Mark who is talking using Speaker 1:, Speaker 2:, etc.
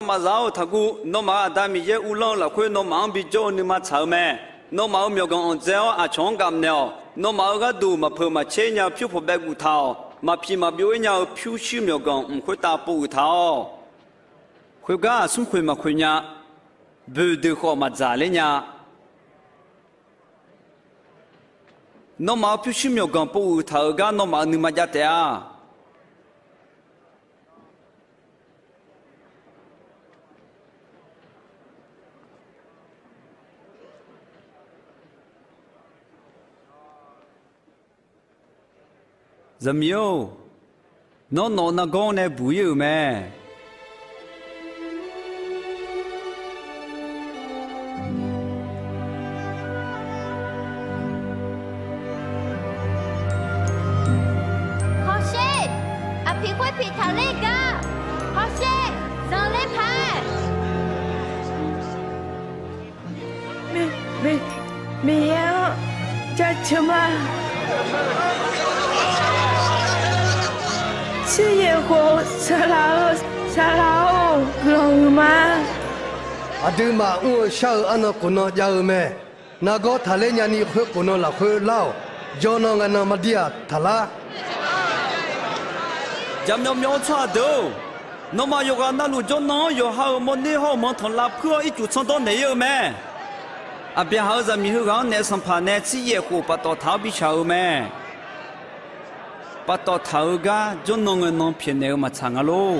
Speaker 1: 嘛绕他古，那嘛大米也乌浪了，会那嘛比较你嘛炒咩？那嘛苗讲按照啊长咁鸟，那嘛个度嘛破嘛切鸟漂破白骨头，嘛皮嘛表鸟漂须苗讲唔会打布头，会个送会嘛会呀，不得好嘛咋了呀？那嘛漂须苗讲布头个，那嘛你嘛家的啊？ 怎么有？那讲呢不有咩？
Speaker 2: 好些，阿皮会皮头那个，好些，上来拍。
Speaker 3: 没有，这什么？ 是野火沙拉龙吗？
Speaker 4: 阿弟嘛，我小安那可能要咩？那个他嘞伢你会可能来会老，叫那个那么地啊，他啦。
Speaker 1: 咱们苗差的，那么有个那路叫那有好么你好么同拉破一组成到没有咩？啊，别好咱们有个那上爬那吃野火把到逃避桥咩？ 把到头个就弄个弄偏那个嘛长个喽。